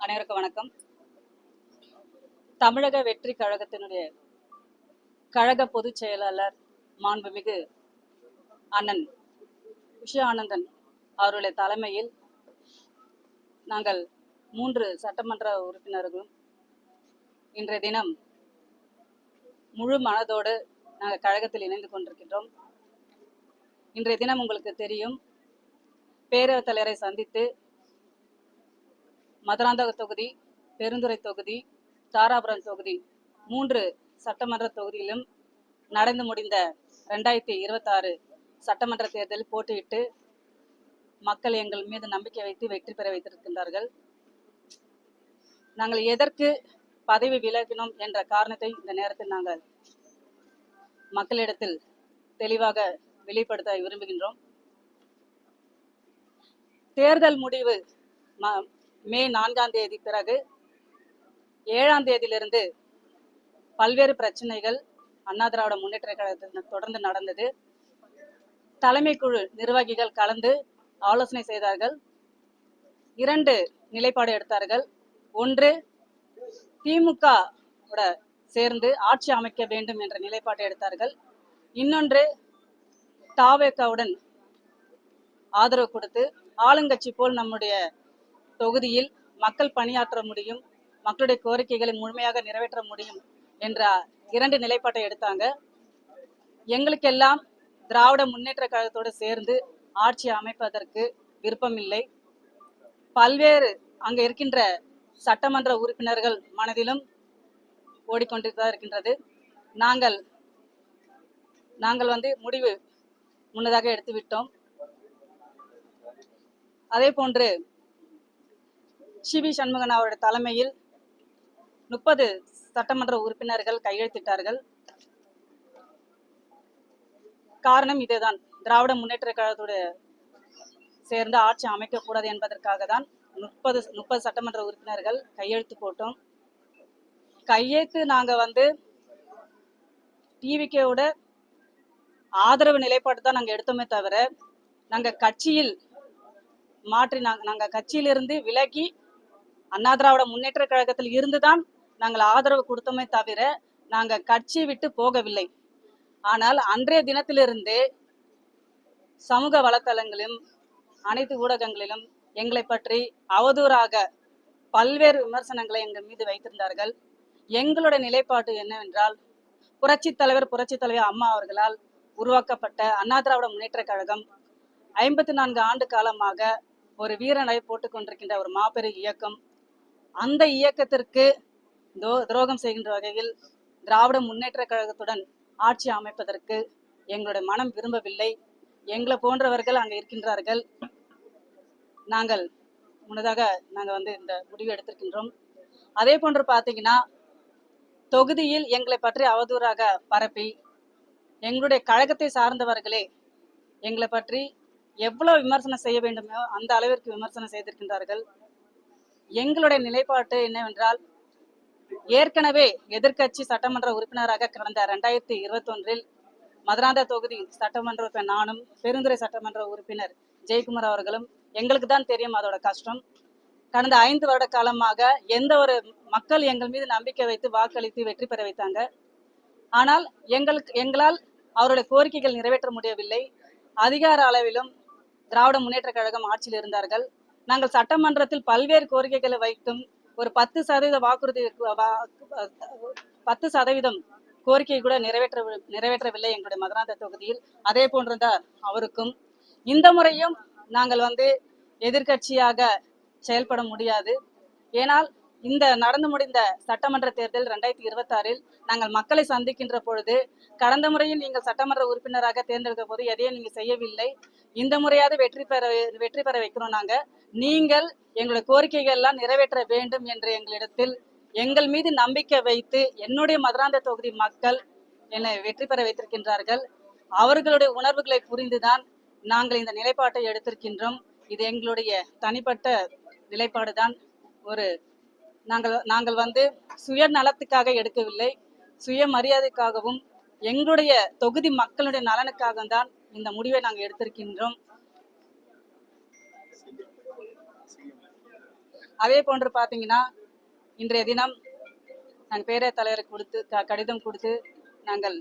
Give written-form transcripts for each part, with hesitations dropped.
அனைவருக்கும் வணக்கம். தமிழக வெற்றி கழகத்தினுடைய கழக பொதுச் செயலாளர் மாண்புமிகு அண்ணன் உஷா ஆனந்தன் அவருடைய தலைமையில் நாங்கள் 3 சட்டமன்ற உறுப்பினர்களும் இன்றைய தினம் முழு மனதோடு நாங்கள் கழகத்தில் இணைந்து கொண்டிருக்கின்றோம். இன்றைய தினம் உங்களுக்கு தெரியும், பேரவைத் தலைவரை சந்தித்து மதுராந்தகம் தொகுதி, பெருந்துறை தொகுதி, தாராபுரம் தொகுதி 3 சட்டமன்ற தொகுதியிலும் நடந்து முடிந்த 2026 சட்டமன்ற தேர்தலில் போட்டியிட்டு மக்கள் எங்கள் மீது நம்பிக்கை வைத்து வெற்றி பெற வைத்திருக்கின்றார்கள். நாங்கள் எதற்கு பதவி விலகினோம் என்ற காரணத்தை இந்த நேரத்தில் நாங்கள் மக்களிடத்தில் தெளிவாக வெளிப்படுத்த விரும்புகின்றோம். தேர்தல் முடிவு மே 4ஆம் தேதி பிறகு 7ஆம் தேதியிலிருந்து பல்வேறு பிரச்சனைகள் அண்ணா திராவிட முன்னேற்ற கழகத்தில் தொடர்ந்து நடந்தது. தலைமை குழு நிர்வாகிகள் கலந்து ஆலோசனை செய்தார்கள். 2 நிலைப்பாடு எடுத்தார்கள். ஒன்று, திமுக சேர்ந்து ஆட்சி அமைக்க வேண்டும் என்ற நிலைப்பாட்டை எடுத்தார்கள். இன்னொன்று, தாவேகாவுடன் ஆதரவு கொடுத்து ஆளுங்கட்சி போல் நம்முடைய தொகுதியில் மக்கள் பணியாற்ற முடியும், மக்களுடைய கோரிக்கைகளை முழுமையாக நிறைவேற்ற முடியும் என்ற 2 நிலைப்பாட்டை எடுத்தாங்க. எங்களுக்கெல்லாம் திராவிட முன்னேற்ற கழகத்தோடு சேர்ந்து ஆட்சி அமைப்பதற்கு விருப்பமில்லை. பல்வேறு அங்க இருக்கின்ற சட்டமன்ற உறுப்பினர்கள் மனதிலும் ஓடிக்கொண்டுதான் இருக்கின்றது. நாங்கள் முடிவு முன்னதாக எடுத்துவிட்டோம். அதே போன்று சிவி சண்முகன் அவருடைய தலைமையில் 30 சட்டமன்ற உறுப்பினர்கள் கையெழுத்திட்டார்கள். காரணம் இதுதான், திராவிட முன்னேற்ற கழகத்தோடு சேர்ந்து ஆட்சி அமைக்கக்கூடாது என்பதற்காக தான் 30 சட்டமன்ற உறுப்பினர்கள் கையெழுத்து போட்டோம். கையெழுத்து நாங்க டிவிகேவோட ஆதரவு நிலைப்பாடு தான் நாங்க எடுத்தோமே தவிர, நாங்க கட்சியில் மாற்றி நாங்க கட்சியிலிருந்து விலகி அண்ணா திராவிட முன்னேற்ற கழகத்தில் இருந்துதான் நாங்கள் ஆதரவு கொடுத்தோமே தவிர நாங்க கட்சி விட்டு போகவில்லை. ஆனால் அன்றைய தினத்திலிருந்தே சமூக வலைத்தளங்களிலும் அனைத்து ஊடகங்களிலும் எங்களை பற்றி அவதூறாக பல்வேறு விமர்சனங்களை எங்கள் மீது வைத்திருந்தார்கள். எங்களுடைய நிலைப்பாடு என்னவென்றால், புரட்சி தலைவர் அம்மா அவர்களால் உருவாக்கப்பட்ட அண்ணா திராவிட முன்னேற்ற கழகம் 54 ஆண்டு காலமாக ஒரு வீரனை போட்டுக் கொண்டிருக்கின்ற ஒரு மாபெரும் இயக்கம். அந்த இயக்கத்திற்கு துரோகம் செய்கின்ற வகையில் திராவிட முன்னேற்ற கழகத்துடன் ஆட்சி அமைப்பதற்கு எங்களுடைய மனம் விரும்பவில்லை. எங்களை போன்றவர்கள் அங்க இருக்கின்றார்கள். நாங்கள் முன்னதாக இந்த முடிவு எடுத்திருக்கின்றோம். அதே போன்று பார்த்தீங்கன்னா, தொகுதியில் எங்களை பற்றி அவதூறாக பரப்பி எங்களுடைய கழகத்தை சார்ந்தவர்களே எங்களை பற்றி எவ்வளவு விமர்சனம் செய்ய வேண்டுமோ அந்த அளவிற்கு விமர்சனம் செய்திருக்கின்றார்கள். எங்களுடைய நிலைப்பாட்டு என்னவென்றால், ஏற்கனவே எதிர்கட்சி சட்டமன்ற உறுப்பினராக கடந்த 2021 மதுராந்த தொகுதி சட்டமன்ற உறுப்பினர் நானும், பெருந்துறை சட்டமன்ற உறுப்பினர் ஜெயக்குமார் அவர்களும், எங்களுக்கு தான் தெரியும் அதோட கஷ்டம். கடந்த 5 வருட காலமாக எந்த ஒரு மக்கள் எங்கள் மீது நம்பிக்கை வைத்து வாக்களித்து வெற்றி பெற வைத்தாங்க. ஆனால் எங்களால் அவருடைய கோரிக்கைகள் நிறைவேற்ற முடியவில்லை. அதிகார அளவிலும் திராவிட முன்னேற்ற கழகம் ஆட்சியில் இருந்தார்கள். நாங்கள் சட்டமன்றத்தில் பல்வேறு கோரிக்கைகளை வைத்தும் ஒரு 10% வாக்குறுதி 10% கோரிக்கை கூட நிறைவேற்றவில்லை எங்களுடைய மதுராந்த தொகுதியில். அதே போன்றுதான் அவருக்கும். இந்த முறையும் நாங்கள் எதிர்கட்சியாக செயல்பட முடியாது. ஏனால் இந்த நடந்து முடிந்த சட்டமன்ற தேர்தல் 2026 நாங்கள் மக்களை சந்திக்கின்ற பொழுது, கடந்த முறையில் நீங்கள் சட்டமன்ற உறுப்பினராக தேர்ந்தெடுக்க போது எதையும் நீங்க செய்யவில்லை, இந்த முறையாவது வெற்றி பெற வைக்கிறோம். நீங்கள் எங்களுடைய கோரிக்கைகள் எல்லாம் நிறைவேற்ற வேண்டும் என்று எங்களிடத்தில் எங்கள் மீது நம்பிக்கை வைத்து என்னுடைய மதுராந்த தொகுதி மக்கள் என்னை வெற்றி பெற வைத்திருக்கின்றார்கள். அவர்களுடைய உணர்வுகளை புரிந்துதான் நாங்கள் இந்த நிலைப்பாட்டை எடுத்திருக்கின்றோம். இது எங்களுடைய தனிப்பட்ட நிலைப்பாடுதான். நாங்கள் சுயநலத்துக்காக எடுக்கவில்லை, சுயமரியாதைக்காகவும் எங்களுடைய தொகுதி மக்களுடைய நலனுக்காக தான் இந்த முடிவை நாங்கள் எடுத்திருக்கின்றோம். அதே போன்று பார்த்தீங்கன்னா இன்றைய தினம் நாங்கள் பேரவைத் தலைவருக்கு கொடுத்து கடிதம் கொடுத்து நாங்கள்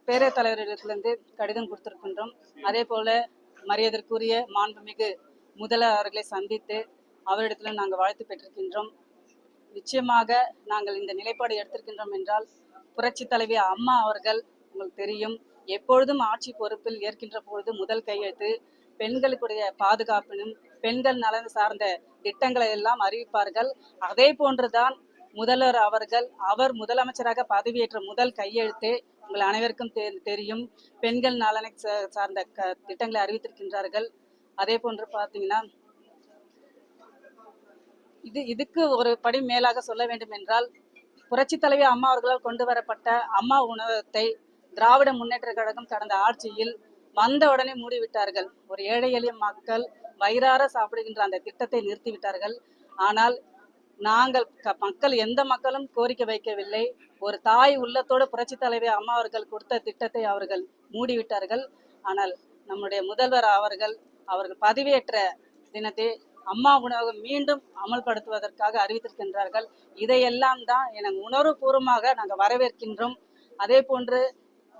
பேரவைத் தலைவரிடத்திலிருந்து கடிதம் கொடுத்திருக்கின்றோம். அதே போல மரியாதைக்குரிய மாண்புமிகு முதல்வர் அவர்களை சந்தித்து அவரிடத்திலும் நாங்கள் வாழ்த்து பெற்றிருக்கின்றோம். நிச்சயமாக நாங்கள் இந்த நிலைப்பாடு எடுத்திருக்கின்றோம் என்றால் புரட்சி தலைவி அம்மா அவர்கள் உங்களுக்கு தெரியும், எப்பொழுதும் ஆட்சி பொறுப்பில் ஏற்கின்ற பொழுது முதல் கையெழுத்து பெண்களுக்குடைய பாதுகாப்பினும் பெண்கள் நலன் சார்ந்த திட்டங்களை எல்லாம் அறிவிப்பார்கள். அதே போன்றுதான் முதல்வர் அவர்கள் முதலமைச்சராக பதவியேற்ற முதல் கையெழுத்தே உங்கள் அனைவருக்கும் தெரியும், பெண்கள் நலனை சார்ந்த திட்டங்களை அறிவித்திருக்கின்றார்கள். அதே போன்று பார்த்தீங்கன்னா இதுக்கு ஒரு படி மேலாக சொல்ல வேண்டும் என்றால் புரட்சி தலைவி அம்மா அவர்களால் கொண்டு வரப்பட்ட அம்மா உணவகத்தை திராவிட முன்னேற்ற கழகம் கடந்த ஆட்சியில் வந்த உடனே மூடிவிட்டார்கள். ஒரு ஏழை எளிய மக்கள் வயிறார சாப்பிடுகின்ற அந்த திட்டத்தை நிறுத்திவிட்டார்கள். ஆனால் நாங்கள் எந்த மக்களும் கோரிக்கை வைக்கவில்லை. ஒரு தாய் உள்ளத்தோடு புரட்சி தலைவி அம்மா அவர்கள் கொடுத்த திட்டத்தை அவர்கள் மூடிவிட்டார்கள். ஆனால் நம்முடைய முதல்வர் அவர்கள் பதவியேற்ற தினத்தை அம்மா உணவகம் மீண்டும் அமல்படுத்துவதற்காக அறிவித்திருக்கின்றார்கள். இதையெல்லாம் தான் எனக்கு உணர்வுபூர்வமாக நாங்கள் வரவேற்கின்றோம். அதே போன்று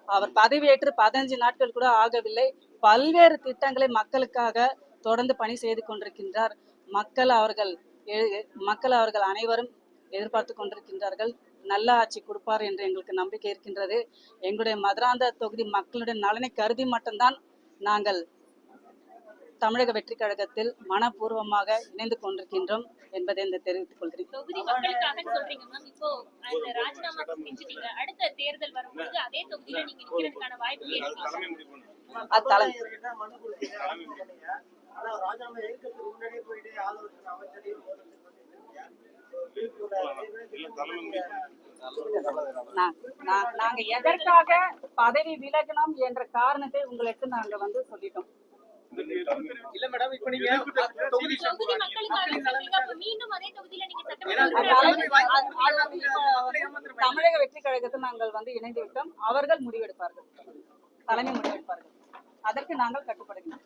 அவர் பதவியேற்று 15 நாட்கள் கூட ஆகவில்லை, பல்வேறு திட்டங்களை மக்களுக்காக தொடர்ந்து பணி செய்து கொண்டிருக்கின்றார். மக்கள் அவர்கள் அனைவரும் எதிர்பார்த்து கொண்டிருக்கின்றார்கள். நல்ல ஆட்சி கொடுப்பார் என்று எங்களுக்கு நம்பிக்கை இருக்கின்றது. எங்களுடைய மதுராந்தக தொகுதி மக்களுடைய நலனை கருதி மட்டும்தான் நாங்கள் தமிழக வெற்றி கழகத்தில் மனப்பூர்வமாக இணைந்து கொண்டிருக்கின்றோம் என்பதை தெரிவித்துக் கொள்கிறேன். தொகுதி மக்களுக்காக சொல்றீங்க மேம், இப்போ அந்த ராஜினாமா செஞ்சுட்டீங்க, அடுத்த தேர்தல் வரும்போது அதே தொகுதியில நீங்க நிக்கிறதுக்கான வாய்ப்பு நாங்க எதற்காக பதவி விலகணும் என்ற காரணத்தை உங்களுக்கு நாங்க சொல்லிட்டோம். இல்ல மேடம், இப்ப நீங்க தொகுதி மீண்டும் அதே தொகுதியில நீங்க தமிழக வெற்றி கழகத்தில் நாங்கள் இணைந்து விட்டோம். அவர்கள் முடிவெடுப்பார்கள், தலைமை முடிவெடுப்பார்கள். அதற்கு நாங்கள் கட்டுப்படுகிறோம்.